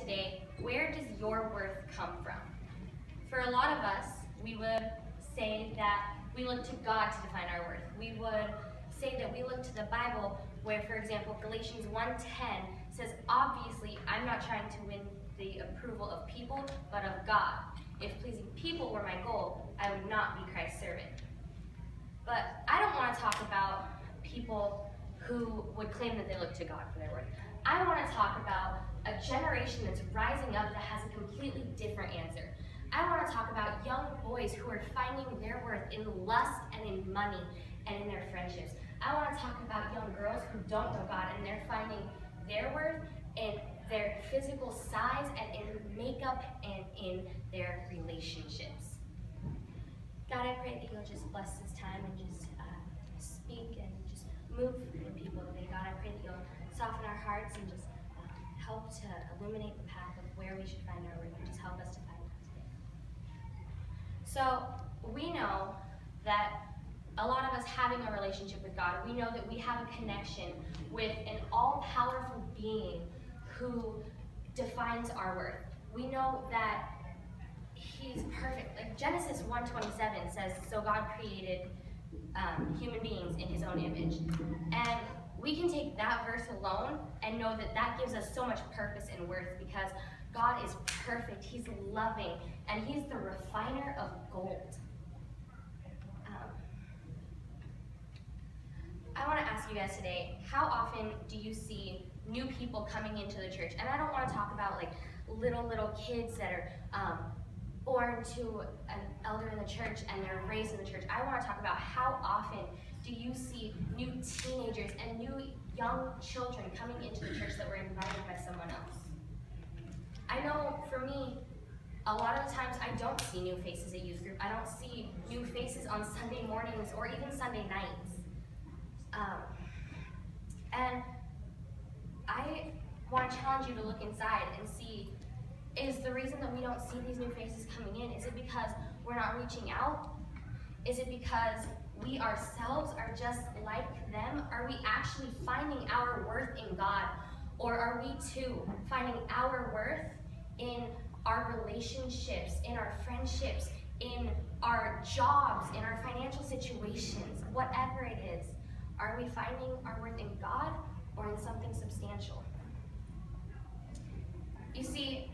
today, where does your worth come from? For a lot of us, we would say that we look to God to define our worth. We would say that we look to the Bible where, for example, Galatians 1:10 says, obviously, I'm not trying to win the approval of people, but of God. If pleasing people were my goal, I would not be Christ's servant. But I don't want to talk about people who would claim that they look to God for their worth. I want to talk about a generation that's rising up that has a completely different answer. I want to talk about young boys who are finding their worth in lust and in money and in their friendships. I want to talk about young girls who don't know God and they're finding their worth in their physical size and in makeup and in their relationships. God, I pray that you'll just bless this time and just speak and just move in people today. God, I pray that you'll soften our hearts and just help to illuminate the path of where we should find our worth and just help us to find that today. So we know that a lot of us having a relationship with God, we know that we have a connection with an all-powerful being who defines our worth. We know that he's perfect. Like Genesis 1:27 says, so God created human beings in his own image. And we can take that verse alone and know that that gives us so much purpose and worth because God is perfect, he's loving, and he's the refiner of gold. I want to ask you guys today, how often do you see new people coming into the church? And I don't want to talk about like little kids that are born to an elder in the church and they're raised in the church. I want to talk about how often do you see new teenagers and new young children coming into the church that were invited by someone else. I know for me, a lot of the times I don't see new faces at youth group. I don't see new faces on Sunday mornings or even Sunday nights. And I want to challenge you to look inside and see, is the reason that we don't see these new faces coming in, is it because we're not reaching out? Is it because we ourselves are just like them? Are we actually finding our worth in God? Or are we too finding our worth in our relationships, in our friendships, in our jobs, in our financial situations, whatever it is? Are we finding our worth in God or in something substantial? You see,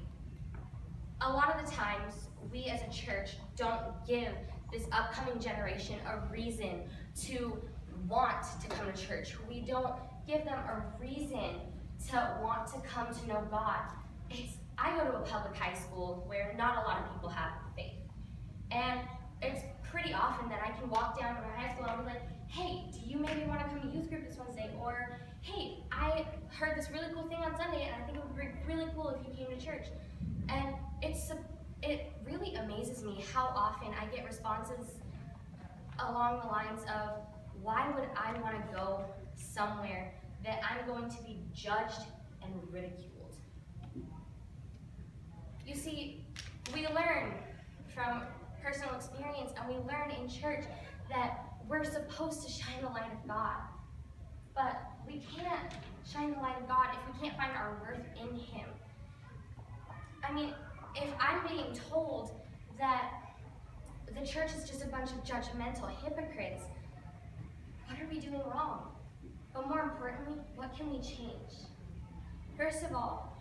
a lot of the times, we as a church don't give this upcoming generation a reason to want to come to church. We don't give them a reason to want to come to know God. I go to a public high school where not a lot of people have faith. And it's pretty often that I can walk down to my high school and I'll be like, hey, do you maybe want to come to youth group this Wednesday? Or, hey, I heard this really cool thing on Sunday and I think it would be really cool if you came to church. And it really amazes me how often I get responses along the lines of, why would I want to go somewhere that I'm going to be judged and ridiculed? You see, we learn from personal experience and we learn in church that we're supposed to shine the light of God. But we can't shine the light of God if we can't find our worth in him. I mean, if I'm being told that the church is just a bunch of judgmental hypocrites, what are we doing wrong? But more importantly, what can we change? First of all,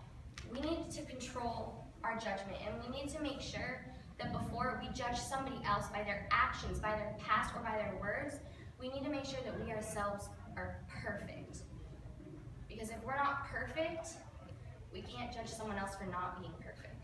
we need to control our judgment, and we need to make sure that before we judge somebody else by their actions, by their past, or by their words, we need to make sure that we ourselves are perfect. Because if we're not perfect, we can't judge someone else for not being perfect.